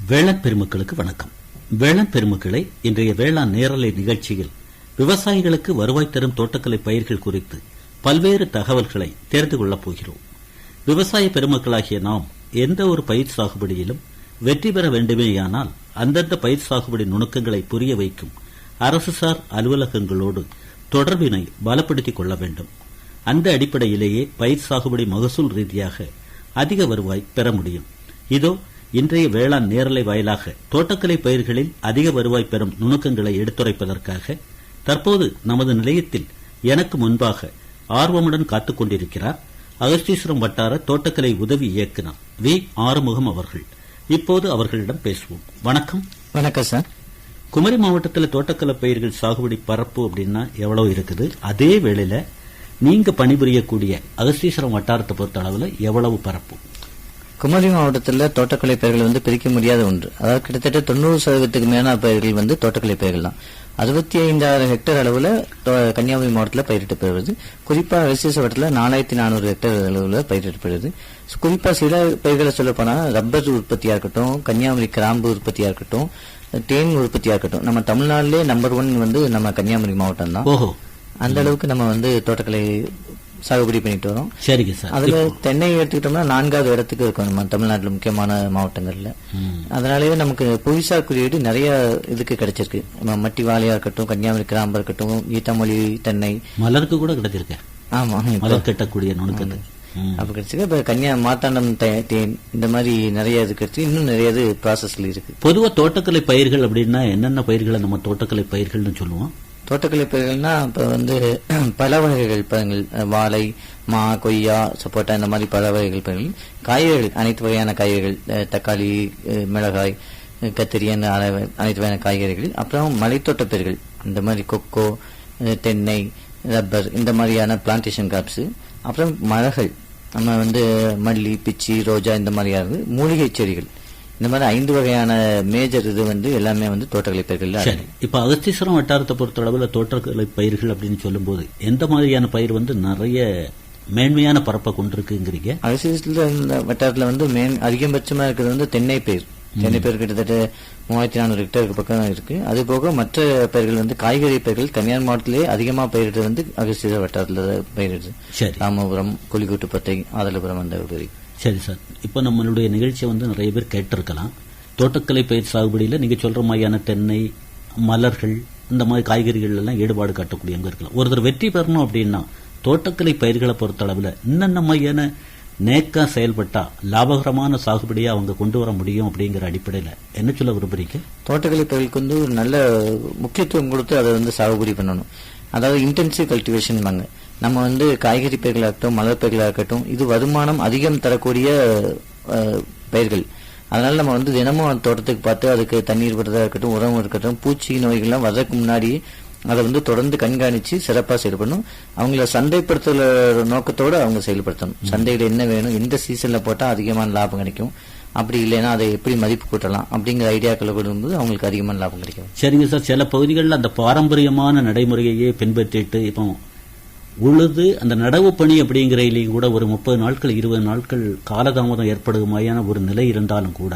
வேளாண் பெருமக்களுக்கு வணக்கம். வேளாண் பெருமக்களை, இன்றைய வேளாண் நேரலை நிகழ்ச்சியில் விவசாயிகளுக்கு வருவாய் தரும் தோட்டக்கலை பயிர்கள் குறித்து பல்வேறு தகவல்களை தெரிந்து கொள்ளப் போகிறோம். விவசாய பெருமக்களாகிய நாம் எந்த ஒரு பயிர் சாகுபடியிலும் வெற்றி பெற வேண்டுமேயானால் அந்தந்த பயிர் சாகுபடி நுணுக்கங்களை புரிய வைக்கும் அரசுசார் அலுவலகங்களோடு தொடர்பினை பலப்படுத்திக் கொள்ள வேண்டும். அந்த அடிப்படையிலேயே பயிர் சாகுபடி மகசூல் ரீதியாக அதிக வருவாய் பெற முடியும். இதோ இன்றைய வேளாண் நேரலை வாயிலாக தோட்டக்கலை பயிர்களில் அதிக வருவாய் பெறும் நுணுக்கங்களை எடுத்துரைப்பதற்காக தற்போது நமது நிலையத்தில் எனக்கு முன்பாக ஆர்வமுடன் காத்துக் கொண்டிருக்கிறார் அகஸ்தீஸ்வரம் வட்டார தோட்டக்கலை உதவி இயக்குநர் வி. ஆறுமுகம் அவர்கள். இப்போது அவர்களிடம் பேசுவோம். வணக்கம். வணக்கம் சார். குமரி மாவட்டத்தில் தோட்டக்கலை பயிர்கள் சாகுபடி பரப்பு அப்படின்னா எவ்வளவு இருக்குது? அதே வேளையில நீங்க பணிபுரியக்கூடிய அகஸ்தீஸ்வரம் வட்டாரத்தை பொறுத்த அளவுல எவ்வளவு பரப்பு? குமரி மாவட்டத்தில் தோட்டக்கலை பயிர்கள் பிரிக்க முடியாத ஒன்று. அதாவது கிட்டத்தட்ட 90% மேலான பயிர்கள் தோட்டக்கலை பயிர்கள் தான். 65,000 ஹெக்டேர் அளவுல கன்னியாகுமரி மாவட்டத்தில் பயிரிடப்படுவது. குறிப்பா அகஸ்தீஸ்வரம் வட்டத்தில் 4,400 ஹெக்டேர் அளவுல பயிரிடப்படுது. குறிப்பா சில பயிர்களை சொல்ல போனா ரப்பர் உற்பத்தியா இருக்கட்டும், கன்னியாகுமரி கிராம்பு உற்பத்தியா இருக்கட்டும், தேன் உற்பத்தியா இருக்கட்டும், நம்ம தமிழ்நாட்டிலே நம்பர் 1 நம்ம கன்னியாகுமரி மாவட்டம் தான். அந்த அளவுக்கு நம்ம தோட்டக்கலை சாகுபடி பண்ணிட்டு வரோம். சரிங்க சார். அதுல தென்னை எடுத்துக்கிட்டோம்னா 4வது இடத்துக்கு இருக்கும் நம்ம தமிழ்நாட்டில் முக்கியமான மாவட்டங்கள்ல. அதனாலேயே நமக்கு புவிசார் குறியீடு நிறைய இதுக்கு கிடைச்சிருக்கு. மட்டி வாழையா இருக்கட்டும், கன்னியாகுமரி கிராம்பா இருக்கட்டும், ஈட்டாமொழி தென்னை, மலருக்கு கூட கிடைச்சிருக்கு. ஆமா, மலர் கட்டக்கூடிய நுணுக்கத்தை அப்ப கிடைச்சிருக்கு. இப்ப மார்த்தாண்டம் தேன் இந்த மாதிரி நிறைய இது கிடைச்சி, இன்னும் நிறைய இது ப்ராசஸ்ல இருக்கு. பொதுவா தோட்டக்கலை பயிர்கள் அப்படின்னா என்னென்ன பயிர்களை நம்ம தோட்டக்கலை பயிர்கள்னு சொல்லுவோம்? தோட்டக்கலை பயிர்கள்னா இப்ப பல வகைகள் பழங்கள், வாழை, மா, கொய்யா, சப்போட்டா, இந்த மாதிரி பல வகைகள் பயிர்கள். காய்கறிகள் அனைத்து வகையான காய்கறிகள், தக்காளி, மிளகாய், கத்திரி, அனைத்து வகையான காய்கறிகள். அப்புறம் மலைத்தோட்ட பயிர்கள், இந்த மாதிரி கொக்கோ, தென்னை, ரப்பர், இந்த மாதிரியான பிளான்டேஷன் கிராப்ஸ். அப்புறம் மரங்கள், நம்ம மல்லி, பிச்சி, ரோஜா, இந்த மாதிரியான மூலிகை செடிகள். இந்த மாதிரி 5 வகையான மேஜர் இது எல்லாமே தோட்டக்கலை பயிர்கள். சரி, இப்ப அகஸ்தீஸ்வரம் வட்டாரத்தை பொறுத்த அளவுல தோட்டக்கலை பயிர்கள் அப்படின்னு சொல்லும் போது எந்த மாதிரியான பயிர் நிறைய மேன்மையான பரப்பை கொண்டிருக்குங்கிறீங்க? அகஸ்தீஸ்வரம் வட்டாரத்துல அதிகபட்சமா இருக்கிறது தென்னை பயிர். தென்னை பயிர் கிட்டத்தட்ட 3,400 ஹெக்டேருக்கு பக்கம் இருக்கு. அது போக மற்ற பயிர்கள் காய்கறி பயிர்கள் கன்னியாகுமரி மாவட்டத்திலேயே அதிகமா பயிரிடுறது அகஸ்தீஸ்வரம் வட்டாரத்துல பயிரிடுது. ராமபுரம், கொலிக்கூட்டுப்பட்டை, ஆதலபுரம், அந்த பயிர். சரி சார், இப்ப நம்மளுடைய நிகழ்ச்சியை நிறைய பேர் கேட்டிருக்கலாம். தோட்டக்கலை பயிர் சாகுபடியில நீங்க சொல்ற மாதிரியான தென்னை, மலர்கள், இந்த மாதிரி காய்கறிகள் எல்லாம் ஈடுபாடு காட்டக்கூடியவங்க இருக்கலாம். ஒருத்தர் வெற்றி பெறணும் அப்படின்னா தோட்டக்கலை பயிர்களை பொறுத்த அளவுல இன்னென்ன மாதிரியான நேக்கா செயல்பட்டா லாபகரமான சாகுபடியை அவங்க கொண்டு வர முடியும் அப்படிங்கிற அடிப்படையில என்ன சொல்ல விரும்புறீங்க? தோட்டக்கலை பயிர்களுக்கு ஒரு நல்ல முக்கியத்துவம் கொடுத்து அதை சாகுபடி பண்ணணும். அதாவது இன்டென்சிவ் கல்டிவேஷன். நம்ம காய்கறி பயிர்களாக இருக்கட்டும், மலர் பயிர்களாக இருக்கட்டும், இது வருமானம் அதிகம் தரக்கூடிய பயிர்கள். அதனால நம்ம தினமும் தோட்டத்துக்கு பார்த்து அதுக்கு தண்ணீர் விடுறதா இருக்கட்டும், உரம் இருக்கட்டும், பூச்சி நோய்கள்லாம் வர்றதுக்கு முன்னாடி அதை தொடர்ந்து கண்காணிச்சு சிறப்பாக செயல்படணும். அவங்கள சந்தைப்படுத்துற நோக்கத்தோடு அவங்க செயல்படுத்தணும். சந்தையில என்ன வேணும், எந்த சீசன்ல போட்டா அதிகமான லாபம் கிடைக்கும், அப்படி இல்லைன்னா அதை எப்படி மதிப்பு கூட்டலாம் அப்படிங்கிற ஐடியாக்களை கொடுக்கும்போது அவங்களுக்கு அதிகமான லாபம் கிடைக்கும். சரிங்க சார். சில பகுதிகளில் அந்த பாரம்பரியமான நடைமுறையே பின்பற்றிட்டு இப்போ உழுது அந்த நடவு பணி அப்படிங்கிறதுலையும் கூட ஒரு 30 நாட்கள் 20 நாட்கள் காலதாமதம் ஏற்படுமாயான ஒரு நிலை இருந்தாலும் கூட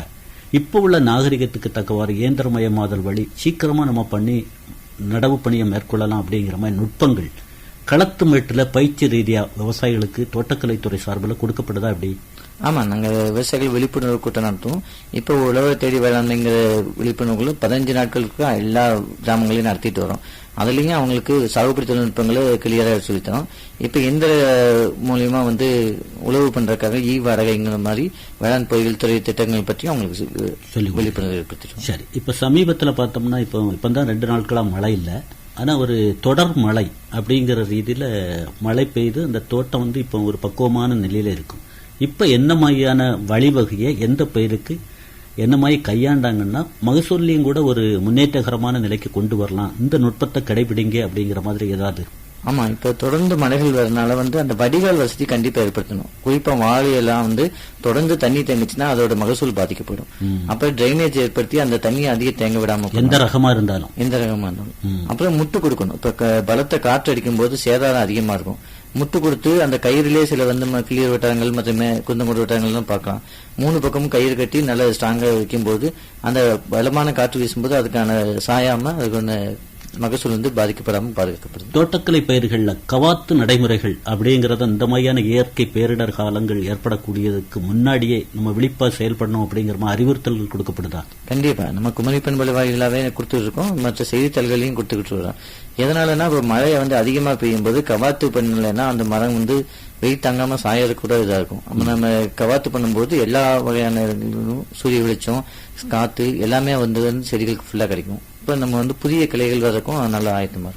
இப்போ உள்ள நாகரிகத்துக்கு தக்கவாறு இயந்திரமயமாதல் வழி சீக்கிரமா நம்ம பண்ணி நடவு பணியை மேற்கொள்ளலாம் அப்படிங்கிற மாதிரி நுட்பங்கள் களத்து மேட்டில் பயிற்சி ரீதியா விவசாயிகளுக்கு தோட்டக்கலைத்துறை சார்பில் கொடுக்கப்படுதா? அப்படி? ஆமா, நாங்க விவசாயிகள் விழிப்புணர்வு கூட்டம் நடத்துவோம். இப்போ உழவு தேடி வேளாண்மைங்கிற விழிப்புணர்வுகளும் 15 நாட்களுக்கு எல்லா கிராமங்களையும் நடத்திட்டு வரோம். அதுலயும் அவங்களுக்கு சாகுபடி தொழில்நுட்பங்களை கிளியரா சொல்லித்தரோம். இப்ப எந்த மூலியமா உழவு பண்றதுக்காக வாடகைங்கிற மாதிரி வேளாண் பொறியியல் துறை திட்டங்கள் பற்றி அவங்களுக்கு சொல்லி விழிப்புணர்வு ஏற்படுத்திட்டோம். சரி, இப்ப சமீபத்துல பார்த்தோம்னா இப்பதான் 2 நாட்களா மழை இல்லை. ஆனா ஒரு தொடர் மழை அப்படிங்கிற ரீதியில மழை பெய்து அந்த தோட்டம் இப்ப ஒரு பக்குவமான நிலையில இருக்கும். இப்ப என்ன மாதிரியான வழிவகையை எந்த பயிருக்கு என்ன மாதிரி கையாண்டாங்கன்னா மகசூல்லையும் கூட ஒரு முன்னேற்றகரமான நிலைக்கு கொண்டு வரலாம், இந்த நுட்பத்தை கடைபிடிங்க அப்படிங்கிற மாதிரி ஏதாவது? ஆமா, இப்ப தொடர்ந்து மழைகள் வரனால அந்த வடிகால் வசதி கண்டிப்பா ஏற்படுத்தணும். குறிப்பா வாழையெல்லாம் தொடர்ந்து தண்ணி தேங்கிச்சுன்னா அதோட மகசூல் பாதிக்கப்படும். அப்ப டிரைனேஜ் ஏற்படுத்தி அந்த தண்ணியை அதிக தேங்க விடாம, எந்த ரகமா இருந்தாலும். அப்புறம் முட்டு கொடுக்கணும். இப்ப பலத்த காற்று அடிக்கும் போது சேதாரம் அதிகமா இருக்கும். முட்டு கொடுத்து அந்த கயிறிலே சில வந்து கிளியர் வட்டாரங்கள் மற்றும் குந்தங்குடி வட்டாரங்கள்லாம் பார்க்கலாம். 3 பக்கமும் கயிறு கட்டி நல்ல ஸ்ட்ராங்கா வைக்கும்போது அந்த பலமான காற்று வீசும்போது அதுக்கான சாயாம அதுக்கான மகசூல் வந்து பாதிக்கப்படாமல் பாதுகாக்கப்படுது. தோட்டக்கலை பயிர்கள்ல கவாத்து நடைமுறைகள் அப்படிங்கறத இந்த மாதிரியான இயற்கை பேரிடர் காலங்கள் ஏற்படக்கூடியதுக்கு முன்னாடியே நம்ம விழிப்பா செயல்படணும் அப்படிங்கிற மாதிரி அறிவுறுத்தல்கள் கொடுக்கப்படுதா? கண்டிப்பா நம்ம குமரி பண்பலை வாயிலாவே கொடுத்துட்டு இருக்கோம், மற்ற செய்தித்தாள்களையும் கொடுத்துக்கிட்டு இருக்கோம். எதனாலன்னா இப்ப மழை வந்து அதிகமா பெய்யும் போது கவாத்து பண்ணலைன்னா அந்த மரம் வந்து வெயில் தாங்காம சாயறது கூட இதா இருக்கும். நம்ம கவாத்து பண்ணும்போது எல்லா வகையான சூரிய வெளிச்சம், காத்து எல்லாமே வந்து செடிகளுக்கு ஃபுல்லா கிடைக்கும். இப்ப நம்ம வந்து புதிய கிளைகள் வரக்கும் நல்லா ஆயத்தமா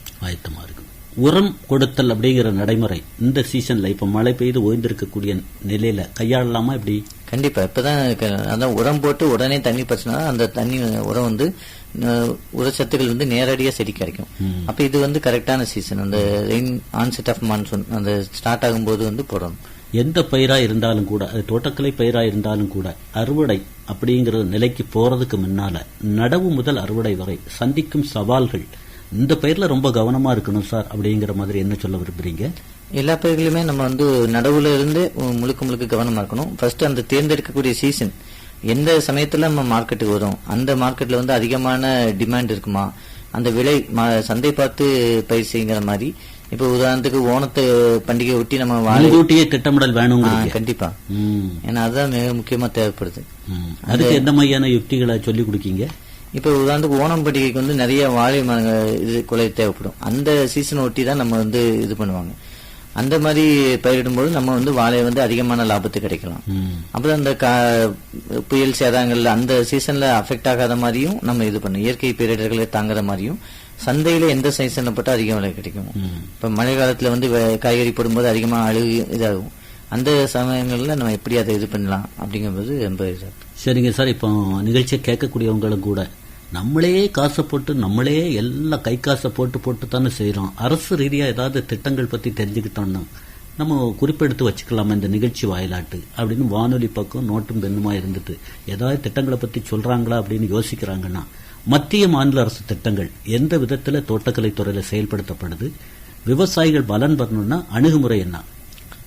இருக்கும். உரம் கொடுத்தல் அப்படிங்கிற நடைமுறை இந்த சீசன்ல இப்ப மழை பெய்து ஓய்ந்திருக்கக்கூடிய நிலையில கையாளலாமா? இப்படி கண்டிப்பா இப்பதான் அதான் உரம் போட்டு உடனே தண்ணி பறிச்சுனா அந்த தண்ணி உரம் வந்து உரச்சத்துக்கள் வந்து நேரடியா செடி கிடைக்கும். அப்ப இது வந்து கரெக்டான சீசன், அந்த ரெயின் ஆன்செட் ஆஃப் மான்சூன் அந்த ஸ்டார்ட் ஆகும்போது வந்து போடணும். எந்த பயிரா இருந்தாலும் கூட, அது தோட்டக்கலை பயிரா இருந்தாலும் கூட, அறுவடை அப்படிங்கிற நிலைக்கு போறதுக்கு முன்னால நடவு முதல் அறுவடை வரை சந்திக்கும் சவால்கள், இந்த பயிர்ல ரொம்ப கவனமா இருக்கணும் சார் அப்படிங்கிற மாதிரி என்ன சொல்ல விரும்புறீங்க? எல்லா பயிர்களுமே நம்ம வந்து நடவுல இருந்து முழுக்க கவனமா இருக்கணும். ஃபர்ஸ்ட் அந்த தேர்ந்தெடுக்கக்கூடிய சீசன் எந்த சமயத்துல நம்ம மார்க்கெட்டுக்கு வரும், அந்த மார்க்கெட்ல வந்து அதிகமான டிமாண்ட் இருக்குமா, அந்த விலை சந்தை பார்த்து பயிர் செய்யுங்கிற மாதிரி. இப்ப உதாரணத்துக்கு ஓணத்து பண்டிகை ஒட்டி நம்ம வாழையூட்டியே திட்டமிடல் வேணும். கண்டிப்பா, ஏன்னா அதுதான் மிக முக்கியமா தேவைப்படுது. அதுக்கு எந்த மாதிரியான யுக்திகளை சொல்லி கொடுக்கீங்க? இப்ப உதாரணத்துக்கு ஓணம் பண்டிகைக்கு வந்து நிறைய வாழை இது கொலை தேவைப்படும். அந்த சீசன் ஒட்டி தான் நம்ம வந்து இது பண்ணுவாங்க. அந்த மாதிரி பயிரிடும்போது நம்ம வந்து வாழையை வந்து அதிகமான லாபத்து கிடைக்கலாம். அப்புறம் அந்த புயல் சேதாரங்கள்ல அந்த சீசன்ல அஃபெக்ட் ஆகாத மாதிரியும் நம்ம இது பண்ணும், இயற்கை பேரிடர்களை தாங்குற மாதிரியும். சந்தையில எந்த சீசன்ல போட்டா அதிக விலை கிடைக்கும். இப்ப மழை காலத்துல வந்து காய்கறி போடும்போது அதிகமா அழுகு இதாகும். அந்த சமயங்கள்ல நம்ம எப்படி அதை இது பண்ணலாம் அப்படிங்கும்போது ரொம்ப சரிங்க சார். இப்போ நிகழ்ச்சியை கேட்கக்கூடியவங்களும் கூட நம்மளே காசை போட்டு நம்மளே எல்லாம் கை காசை போட்டு தானே செய்யறோம். அரசு ரீதியா ஏதாவது திட்டங்கள் பத்தி தெரிஞ்சுக்கிட்டோம்னா நம்ம குறிப்பெடுத்து வச்சுக்கலாமா இந்த நிகழ்ச்சி வாயிலாட்டு அப்படின்னு வானொலி பக்கம் நோட்டும் பெண்ணுமா இருந்துட்டு ஏதாவது திட்டங்களை பத்தி சொல்றாங்களா அப்படின்னு யோசிக்கிறாங்கன்னா, மத்திய மாநில அரசு திட்டங்கள் எந்த விதத்துல தோட்டக்கலை துறையில செயல்படுத்தப்படுது, விவசாயிகள் பலன் பெறணும்னா அணுகுமுறை என்ன?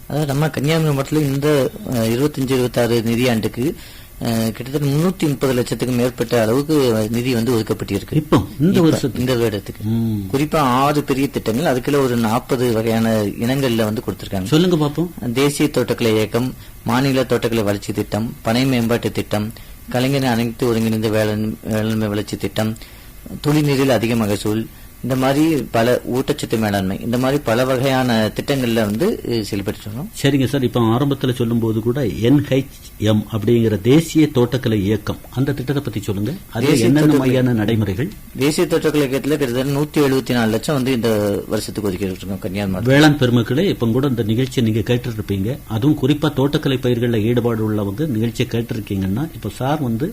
அதாவது நம்ம கன்னியாகுமரி மாவட்டத்தில் இந்த 25-26 நிதியாண்டுக்கு கிட்டத்தட்ட 330 லட்சத்துக்கு மேற்பட்ட அளவுக்கு நிதி வந்து ஒதுக்கப்பட்டிருக்கு. இப்போ இந்த வருடத்துக்கு குறிப்பா 6 பெரிய திட்டங்கள், அதுக்குள்ள ஒரு 40 வகையான இனங்கள்ல வந்து கொடுத்திருக்காங்க. சொல்லுங்க பாப்போம். தேசிய தோட்டக்கலை இயக்கம், மாநில தோட்டக்கலை வளர்ச்சி திட்டம், பனை மேம்பாட்டு திட்டம், கலைஞர் அனைத்து ஒருங்கிணைந்த வேளாண்மை வளர்ச்சி திட்டம், துளிநீரில் அதிக மகசூல், இந்த மாதிரி பல ஊட்டச்சத்து மேலாண்மை, இந்த மாதிரி பல வகையான திட்டங்கள்ல வந்து செயல்பட்டு. சரிங்க சார். இப்ப ஆரம்பத்தில் சொல்லும் போது கூட NHM அப்படிங்கிற தேசிய தோட்டக்கலை இயக்கம், அந்த திட்டத்தை பத்தி சொல்லுங்க. அது என்னென்ன மாதிரியான நடைமுறைகள்? தேசிய தோட்டக்கலை இயக்கத்தில் கிட்டத்தட்ட 174 லட்சம் வந்து இந்த வருஷத்துக்கு ஒதுக்கி கன்னியாகுமரி. வேளாண் பெருமக்களே, இப்ப கூட இந்த நிகழ்ச்சியை நீங்க கேட்டு இருப்பீங்க. அதுவும் குறிப்பா தோட்டக்கலை பயிர்களில் ஈடுபாடு உள்ளவங்க நிகழ்ச்சியை கேட்டிருக்கீங்கன்னா, இப்ப சார் வந்து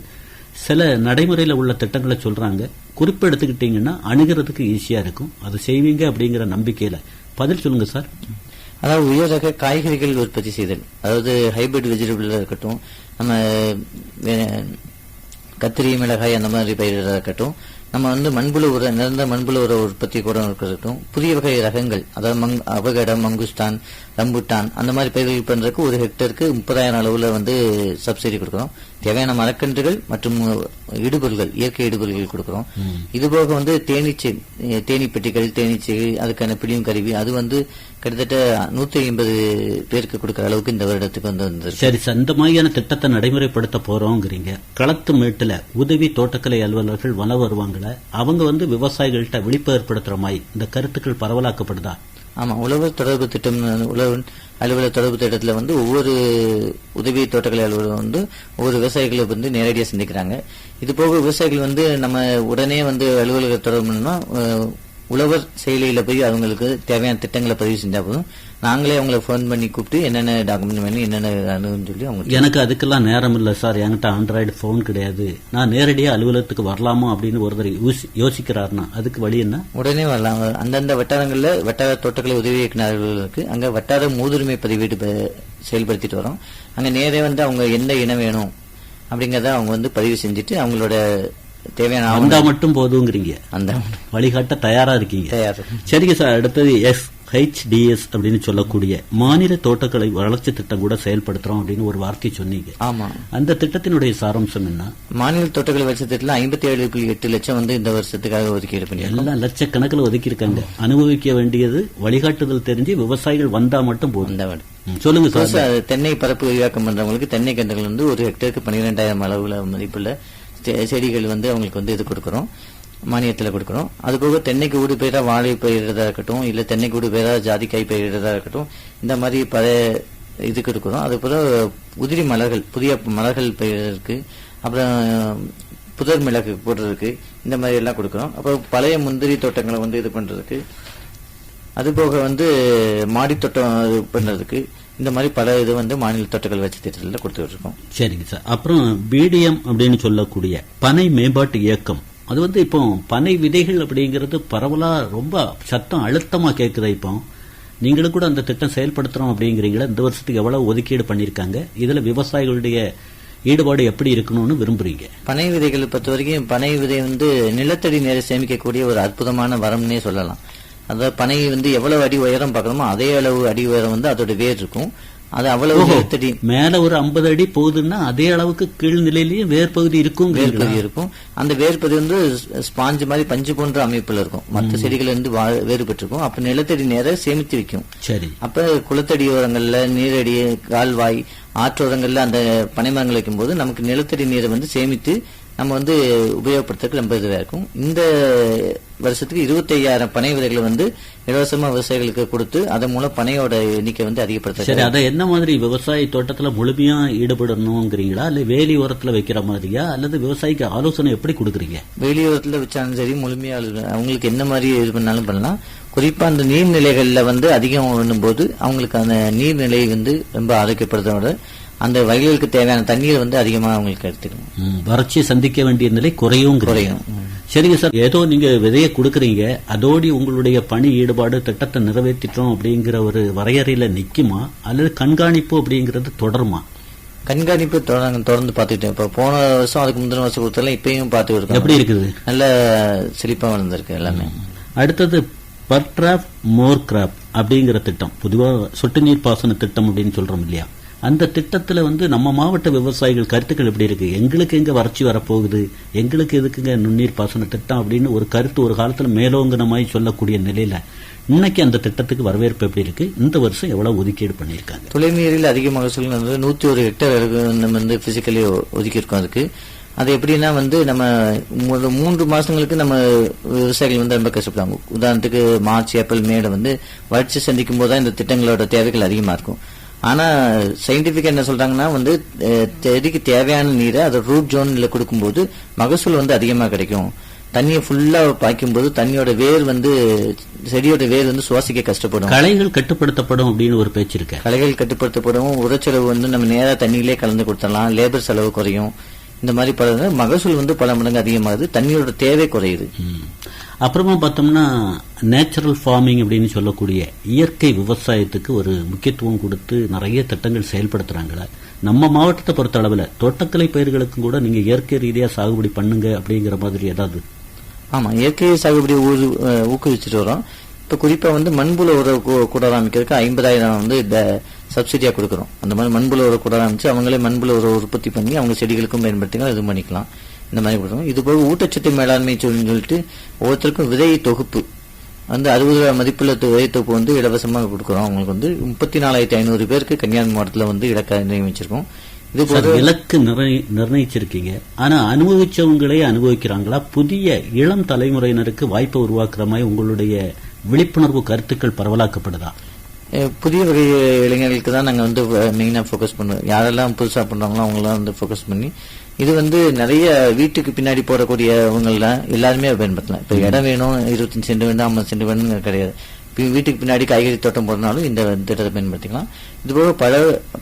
சில நடைமுறையில உள்ள திட்டங்களை சொல்றாங்க. குறிப்பு எடுத்துக்கிட்டீங்கன்னா அணுகிறதுக்கு ஈஸியா இருக்கும். அதை செய்வீங்க அப்படிங்கிற நம்பிக்கையில பதில் சொல்லுங்க சார். அதாவது உயர் ரக காய்கறிகள் உற்பத்தி செய்தல், அதாவது ஹைபிரிட் வெஜிடபிள் இருக்கட்டும், நம்ம கத்திரி மிளகாய் அந்த மாதிரி பயிரிட இருக்கட்டும், நம்ம வந்து மண்புழு உர நிறந்த மண்புழு உர உற்பத்தி கூட இருக்கட்டும், புதிய வகை ரகங்கள், அதாவது அவகடம், மங்குஸ்தான், ரம்புட்டான் அந்த மாதிரி பயிர்கள் பண்றதுக்கு ஒரு ஹெக்டருக்கு 30,000 அளவுல வந்து சப்சிடி கொடுக்கிறோம். தேவையான மரக்கன்றுகள் மற்றும் இடுபொருள்கள், இயற்கை இடுபொருள்கள் கொடுக்கிறோம். இதுபோக வந்து தேனீ பெட்டிகள், தேனீச்சைகள், அதுக்கான பிடியும் கருவி, அது வந்து கிட்டத்தட்ட 150 பேருக்கு கொடுக்கிற அளவுக்கு இந்த வருடத்துக்கு வந்து. சரி சார், இந்த மாதிரியான திட்டத்தை நடைமுறைப்படுத்த போறோங்கிறீங்க. களத்து மேட்டுல உதவி தோட்டக்கலை அலுவலர்கள் வள வருவாங்கள, அவங்க வந்து விவசாயிகள்கிட்ட விழிப்பு ஏற்படுத்துற மாதிரி இந்த கருத்துக்கள் பரவலாக்கப்படுதா? ஆமா, உழவர் தொடர்பு திட்டம், உழவர் அலுவலர் தொடர்பு திட்டத்துல வந்து ஒவ்வொரு உதவி தோட்டக்கலை அலுவலர் வந்து ஒவ்வொரு விவசாயிகளை வந்து நேரடியாக சந்திக்கிறாங்க. இது போக விவசாயிகள் வந்து நம்ம உடனே வந்து அலுவலக தொடர்பு பண்ணணும்னா உழவர் செயலியில போய் அவங்களுக்கு தேவையான திட்டங்களை பதிவு செஞ்சா போதும். நாங்களே அவங்களை போன் பண்ணி கூப்பிட்டு என்னென்ன டாக்குமெண்ட் வேணும், என்னென்ன சொல்லி அவங்க. எனக்கு அதுக்கெல்லாம் நேரம் இல்ல சார், என்கிட்ட ஆண்ட்ராய்டு போன் கிடையாது, நான் நேரடியாக அலுவலகத்துக்கு வரலாமா அப்படின்னு ஒருத்தர் யோசிக்கிறாருன்னா அதுக்கு வழி என்ன? உடனே வரலாம். அந்தந்த வட்டாரங்கள்ல வட்டார தோட்டக்கலை உதவி இயக்குனர் அலுவலருக்கு அங்க வட்டார மூதுரிமை பதிவேடு செயல்படுத்திட்டு வரோம். அங்க நேரே வந்து அவங்க எந்த இனம் வேணும் அப்படிங்கறத அவங்க வந்து பதிவு செஞ்சுட்டு அவங்களோட தேவையான மட்டும் போதுங்கிறீங்க. அந்த வழிகாட்ட தயாரா இருக்கீங்க. சரிங்க சார். அடுத்தது HDS அப்படின்னு சொல்லக்கூடிய மாநில தோட்டக்கலை வளர்ச்சி திட்டம் கூட செயல்படுத்துறோம் அப்படின்னு ஒரு வார்த்தை சொன்னீங்க. ஆமா, அந்த திட்டத்தினுடைய சாராம்சம் என்ன? மாநில தோட்டக்கலை வளர்ச்சி திட்டத்தில் 57.8 லட்சம் வந்து இந்த வருஷத்துக்காக ஒதுக்கீடு பண்ணி எல்லாம் லட்சக்கணக்கில் ஒதுக்கி இருக்காங்க. அனுபவிக்க வேண்டியது வழிகாட்டுதல் தெரிஞ்சு விவசாயிகள் வந்தா மட்டும் போதும். சொல்லுங்க சார். தென்னை பரப்பு விரிவாக்கம் பண்றவங்களுக்கு தென்னை கன்றுகள் வந்து ஒரு ஹெக்டருக்கு 12,000 அளவுல மதிப்புள்ள செடிகள் வந்து அவங்களுக்கு வந்து இது கொடுக்கறோம், மானியத்தில் கொடுக்கணும். அதுபோக தென்னைக்கு ஊடு பயிரா வாழை பயிரிடுறதா இருக்கட்டும், இல்ல தென்னைக்கு ஊடு பயிரா ஜாதிக்காய் பயிரிடுறதா இருக்கட்டும், இந்த மாதிரி பல இதுக்கு இருக்கிறோம். அதுபோல உதிரி மலர்கள், புதிய மலர்கள் பயிருக்கு, அப்புறம் புதர் மிளகு போடுறதுக்கு, இந்த மாதிரி எல்லாம் கொடுக்கறோம். அப்புறம் பழைய முந்திரி தோட்டங்களை வந்து இது பண்றதுக்கு, அதுபோக வந்து மாடி தோட்டம் இது பண்றதுக்கு, இந்த மாதிரி பல இது வந்து மாநில தோட்டக்கலை வளர்ச்சி திட்டத்தில் கொடுத்துட்டு இருக்கோம். சரிங்க சார். அப்புறம் BDM அப்படின்னு சொல்லக்கூடிய பனை மேம்பாட்டு இயக்கம், அது வந்து இப்போ பனை விதைகள் அப்படிங்கிறது பரவலா ரொம்ப சத்தம் அழுத்தமா கேட்குது. இப்போ நீங்களும் கூட அந்த திட்டம் செயல்படுத்துறோம் அப்படிங்கிறீங்களா? இந்த வருஷத்துக்கு எவ்வளவு ஒதுக்கீடு பண்ணிருக்காங்க? இதுல விவசாயிகளுடைய ஈடுபாடு எப்படி இருக்கணும்னு விரும்புறீங்க? பனை விதைகளை பொறுத்த வரைக்கும் பனை விதை வந்து நிலத்தடி நீரை சேமிக்கக்கூடிய ஒரு அற்புதமான வரம்னே சொல்லலாம். அதாவது பனை வந்து எவ்வளவு அடி உயரம் பார்க்கணுமோ அதே அளவு அடி உயரம் வந்து அதோட வேர் இருக்கும். அது அவ்வளவு நிலத்தடி மேல ஒரு 50 அடி போகுதுன்னா அதே அளவுக்கு கீழ்நிலையிலேயும் வேர் பகுதி இருக்கும். வேர் பகுதி இருக்கும். அந்த வேர் பகுதி வந்து ஸ்பாஞ்சு மாதிரி பஞ்சு போன்ற அமைப்புல இருக்கும். மற்ற செடிகள் வந்து வேறுபட்டு இருக்கும். அப்ப நிலத்தடி நீரை சேமித்து வைக்கும். சரி. அப்ப குளத்தடி ஓரங்கள்ல, நீரடி, கால்வாய், ஆற்றோரங்கள்ல அந்த பனைமரங்கள் வைக்கும் போது நமக்கு நிலத்தடி நீரை வந்து சேமித்து நம்ம வந்து உபயோகப்படுத்துறதுக்கு ரொம்ப இதுவா இருக்கும். இந்த வருஷத்துக்கு 25,000 பனை விதைகளை வந்து இலவசமா விவசாயிகளுக்கு கொடுத்து அதன் மூலம் பனையோட எண்ணிக்கை வந்து அதிகப்படுத்த. சரி, அதை என்ன மாதிரி விவசாய தோட்டத்துல முழுமையா ஈடுபடணுங்கிறீங்களா, இல்ல வேலி ஓரத்துல வைக்கிற மாதிரியா, அல்லது விவசாயிக்கு ஆலோசனை எப்படி கொடுக்குறீங்க? வேலி ஓரத்துல வச்சாலும் சரி, முழுமையா அவங்களுக்கு என்ன மாதிரி இது பண்ணாலும் பண்ணலாம். குறிப்பா அந்த நீர்நிலைகள்ல வந்து அதிகம் பண்ணும்போது அவங்களுக்கு அந்த நீர்நிலை வந்து ரொம்ப ஆரோக்கியப்படுறதோட அந்த வயல்களுக்கு தேவையான தண்ணீர் வந்து அதிகமா அவங்களுக்கு எடுத்துக்கணும். வறட்சியை சந்திக்க வேண்டிய நிலை குறையும். சரிங்க சார். ஏதோ நீங்க விதையை கொடுக்கறீங்க, அதோடி உங்களுடைய பணி ஈடுபாடு திட்டத்தை நிறைவேற்றிட்டோம் அப்படிங்கிற ஒரு வரையறையில நிக்குமா, அல்லது கண்காணிப்பு அப்படிங்கறது தொடருமா? கண்காணிப்பு தொடர்ந்து பார்த்துக்கிட்டேன். இப்ப போன வருஷம் அதுக்கு முந்தின வருஷம் கொடுத்தாலும் இப்பயும் பார்த்து இருக்கோம். எப்படி இருக்குது? நல்ல செழிப்பா வளர்ந்துருக்கு எல்லாமே. அடுத்தது பர் கிராப் மோர் கிராப் அப்படிங்கிற திட்டம், பொதுவா சொட்டு நீர் பாசன திட்டம் அப்படின்னு சொல்றோம் இல்லையா? அந்த திட்டத்துல வந்து நம்ம மாவட்ட விவசாயிகள் கருத்துக்கள் எப்படி இருக்கு? எங்களுக்கு எங்க வறட்சி வரப்போகுது, எங்களுக்கு எதுக்குங்க நுண்ணீர் பாசன திட்டம் அப்படின்னு ஒரு கருத்து ஒரு காலத்துல மேலோங்கனமாய் சொல்லக்கூடிய நிலையில இன்னைக்கு அந்த திட்டத்துக்கு வரவேற்பு எப்படி இருக்கு? இந்த வருஷம் எவ்வளவு ஒதுக்கீடு பண்ணிருக்காங்க? துளைநீரில் அதிக மகசூல் 101 ஹெக்டேர் நம்ம வந்து பிசிக்கலி ஒதுக்கி இருக்கோம். அதுக்கு அது எப்படின்னா வந்து நம்ம 3 மாசங்களுக்கு நம்ம விவசாயிகள் வந்து ரொம்ப கஷ்டப்படுவாங்க. உதாரணத்துக்கு மார்ச், ஏப்ரல், மேல வந்து வறட்சி சந்திக்கும் போதுதான் இந்த திட்டங்களோட தேவைகள் அதிகமா இருக்கும். ஆனா சயின்டிபிக் என்ன சொல்றாங்கன்னா வந்து செடிக்கு தேவையான நீரை அதை ரூட் ஜோன்ல கொடுக்கும்போது மகசூல் வந்து அதிகமா கிடைக்கும். தண்ணியை ஃபுல்லா பாய்க்கும்போது தண்ணியோட வேர் வந்து செடியோட வேர் வந்து சுவாசிக்க கஷ்டப்படும். களைகள் கட்டுப்படுத்தப்படும் அப்படின்னு ஒரு பேச்சு இருக்கு. களைகள் கட்டுப்படுத்தப்படும். உரச்செலவு வந்து நம்ம நேரா தண்ணியிலே கலந்து கொடுத்துடலாம். லேபர் செலவு குறையும். இந்த மாதிரி பல மகசூல் வந்து பல மடங்கு அதிகமாகுது. தண்ணியோட தேவை குறையுது. அப்புறமா பார்த்தோம்னா நேச்சுரல் ஃபார்மிங் அப்படின்னு சொல்லக்கூடிய இயற்கை விவசாயத்துக்கு ஒரு முக்கியத்துவம் கொடுத்து நிறைய திட்டங்கள் செயல்படுத்துறாங்களா? நம்ம மாவட்டத்தை பொறுத்த அளவில் தோட்டக்கலை பயிர்களுக்கும் கூட நீங்க இயற்கை ரீதியா சாகுபடி பண்ணுங்க அப்படிங்கிற மாதிரி ஏதாவது? ஆமா, இயற்கை சாகுபடி ஊக்குவிச்சுட்டு வரோம். இப்ப குறிப்பா வந்து மண்புல உர கூடாரம் அமைக்கிறதுக்கு 50,000 வந்து சப்சிடியா கொடுக்கறோம். அந்த மாதிரி மண்புல உர கூடாரம் அமைச்சு அவங்களே மண்புல உர உற்பத்தி பண்ணி அவங்க செடிகளுக்கும் பயன்படுத்திக்கலாம், இது பண்ணிக்கலாம். இந்த மாதிரி கொடுக்கணும். இது போக ஊட்டச்சத்து மேலாண்மை சொல்லிட்டு ஒவ்வொருத்தருக்கும் விதை தொகுப்பு வந்து 60 மதிப்புள்ள விதை தொகுப்பு வந்து இலவசமாக கொடுக்கறோம். அவங்களுக்கு வந்து 34,500 பேருக்கு கன்னியாகுமரி மாவட்டத்தில் வந்து இலக்க நியமிச்சிருக்கோம். இது போல இலக்கு நிர்ணயிச்சிருக்கீங்க. ஆனா அனுபவிச்சவங்களே அனுபவிக்கிறாங்களா? புதிய இளம் தலைமுறையினருக்கு வாய்ப்பை உருவாக்குற மாதிரி உங்களுடைய விழிப்புணர்வு கருத்துக்கள் பரவலாக்கப்படுதா? புதிய வகை இளைஞர்களுக்கு தான் நாங்கள் வந்து மெயினாக ஃபோக்கஸ் பண்ணுவோம். யாரெல்லாம் புதுசாக பண்ணுறாங்களோ அவங்களாம் வந்து ஃபோக்கஸ் பண்ணி இது வந்து நிறைய வீட்டுக்கு பின்னாடி போடக்கூடியவங்கள எல்லாருமே பயன்படுத்தலாம். இப்போ இடம் வேணும், 25 சென்ட் வேணும், 50 சென்ட் வேணும்னு கிடையாது. வீட்டுக்கு பின்னாடி காய்கறி தோட்டம் போடுறதுனாலும் இந்த திட்டத்தை பயன்படுத்திக்கலாம். இதுபோக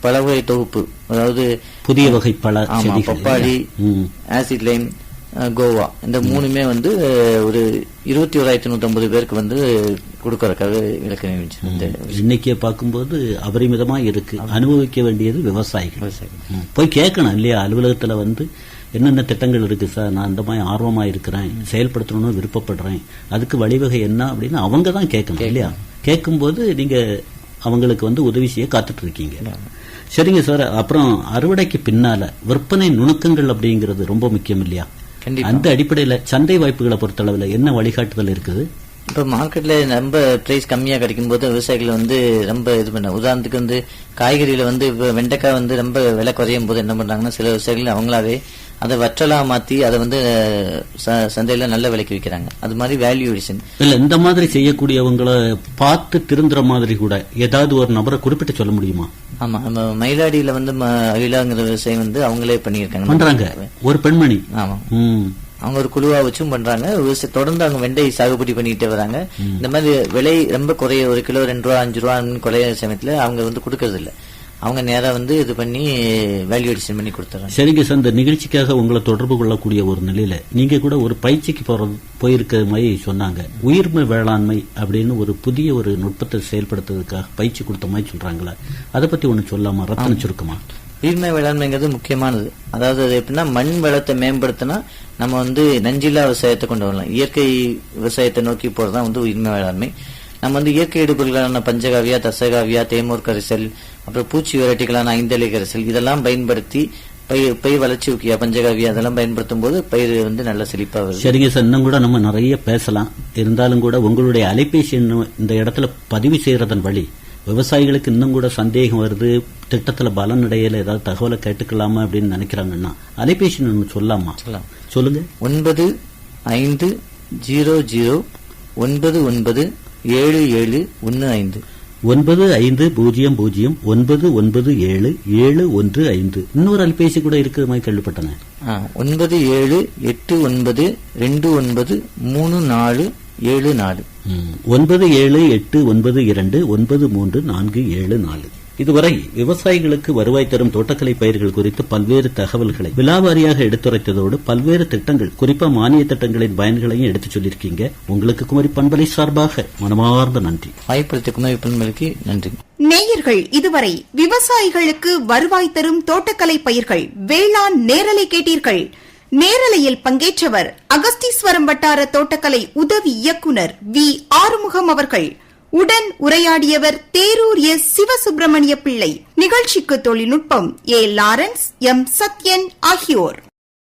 பல வகை தொகுப்பு, அதாவது புதிய வகை பல பப்பாளி, ஆசிட் லைம், கோவா, இந்த 3மே வந்து ஒரு 21,150 பேருக்கு வந்து கொடுக்கறதுக்காக இலக்கு நியமிச்சு. இன்னைக்கு பார்க்கும்போது அபரிமிதமா இருக்கு. அனுபவிக்க வேண்டியது விவசாயிகள். போய் கேட்கணும் இல்லையா? அலுவலகத்துல வந்து என்னென்ன திட்டங்கள் இருக்கு சார், நான் இந்த மாதிரி ஆர்வமா இருக்கிறேன், செயல்படுத்தணும்னு விருப்பப்படுறேன், அதுக்கு வழிவகை என்ன அப்படின்னு அவங்க தான் கேட்கணும் இல்லையா? கேட்கும்போது நீங்க அவங்களுக்கு உதவி செய்ய காத்துட்டு இருக்கீங்க. சரிங்க சார். அப்புறம் அறுவடைக்கு பின்னால விற்பனை நுணுக்கங்கள் அப்படிங்கிறது ரொம்ப முக்கியம் இல்லையா? அந்த அடிப்படையில சந்தை வாய்ப்புகளை பொறுத்தளவுல என்ன வழிகாட்டுதல் இருக்குது? இப்ப மார்க்கெட்ல ரொம்ப பிரைஸ் கம்மியா கிடைக்கும் போது விவசாயிகள் ரொம்ப இது பண்ண, உதாரணத்துக்கு காய்கறியில வெண்டைக்காய் ரொம்ப விலை குறையும் போது என்ன பண்றாங்கன்னா சில விவசாயிகள் அவங்களாவே அதை வற்றலா மாத்தி அதை சந்தையில நல்ல விலைக்கு விற்கிறாங்க. அது மாதிரி வேல்யூ எடிஷன் இல்ல. இந்த மாதிரி செய்யக்கூடியவங்களை பார்த்து திருந்துற மாதிரி கூட ஏதாவது ஒரு நபரை குறிப்பிட்டு சொல்ல முடியுமா? ஆமா, நம்ம மயிலாடியில அகிலாங்கிற விவசாயம் அவங்களே பண்றாங்க. ஒரு பெண்மணி. ஆமா, அவங்க ஒரு குழுவா வச்சும் பண்றாங்க. தொடர்ந்து அவங்க வெண்டை சாகுபடி பண்ணிட்டு வராங்க. இந்த மாதிரி விலை ரொம்ப குறைய, ஒரு கிலோ 2 ரூபா 5 ரூபா குறைய சமயத்துல அவங்க கொடுக்கறது இல்ல. அவங்க நேரா இது பண்ணி வேல்யூ எடிஷன் பண்ணி கொடுத்துறாங்க. சரிங்க சார். இந்த நிகழ்ச்சிக்காக உங்களை தொடர்பு கொள்ளக்கூடிய ஒரு நிலையில நீங்க கூட ஒரு பயிற்சிக்கு போயிருக்க மாதிரி சொன்னாங்க. உயிர்மை வேளாண்மை அப்படின்னு ஒரு புதிய ஒரு நுட்பத்தை செயல்படுத்துறதுக்காக பயிற்சி கொடுத்த மாதிரி சொல்றாங்களா? அதை பத்தி ஒண்ணு சொல்லாமா? ரத்தன சுருக்கமா. உயிர்மை வேளாண்மைங்கிறது முக்கியமானது. அதாவது அது எப்படின்னா மண் வளத்தை மேம்படுத்தினா நம்ம நஞ்சில்லா விவசாயத்தை கொண்டு வரலாம். இயற்கை விவசாயத்தை நோக்கி போறதுதான் உயிர்மை வேளாண்மை. நம்ம இயற்கை இடுபொருள்களான பஞ்சகாவியா, தசகாவியா, தேமூர் கரைசல், அப்புறம் பூச்சி வெரைட்டிகளான 5 இலை கரைசல் இதெல்லாம் பயன்படுத்தி பயிர் வளர்ச்சி ஊக்கியா, பஞ்சகாவியா அதெல்லாம் பயன்படுத்தும் போது பயிர் நல்ல செழிப்பா வருது. சரிங்க சார். இன்னும் கூட நம்ம நிறைய பேசலாம். இருந்தாலும் கூட உங்களுடைய அலைபேசி இந்த இடத்துல பதிவு செய்யறதன் வழி விவசாயிகளுக்கு இன்னும் கூட சந்தேகம் வருது, திட்டத்துல பலன் இடையில ஏதாவது தகவலை கேட்டுக்கலாமா அப்படின்னு நினைக்கிறாங்கன்னா அலைபேசி சொல்லாமா? சொல்லுங்க. 9500 997715 9500 9909775. இன்னொரு அலைபேசி கூட இருக்கிற மாதிரி கேள்விப்பட்டேன். 9789293474 9789293474. இதுவரை விவசாயிகளுக்கு வருவாய் தரும் தோட்டக்கலை பயிர்கள் குறித்து பல்வேறு தகவல்களை விலாவாரியாக எடுத்துரைத்ததோடு பல்வேறு திட்டங்கள், குறிப்பா மானிய திட்டங்களின் பயன்களையும் எடுத்துச் சொல்லியிருக்கீங்க. உங்களுக்கு குமரி பண்பலை சார்பாக மனமார்ந்த நன்றி. வாய்ப்படுத்த குமரி பண்பலைக்கு நன்றி. நேயர்கள் இதுவரை விவசாயிகளுக்கு வருவாய் தரும் தோட்டக்கலை பயிர்கள் வேளாண் நேரலை கேட்டீர்கள். நேரலையில் பங்கேற்றவர் அகஸ்தீஸ்வரம் வட்டார தோட்டக்கலை உதவி இயக்குனர் வி. ஆறுமுகம் அவர்கள். உடன் உரையாடியவர் தேரூர் எஸ். சிவசுப்பிரமணிய பிள்ளை. நிகழ்ச்சிக்கு தொழில்நுட்பம் ஏ. Lawrence, M. சத்யன் ஆகியோர்.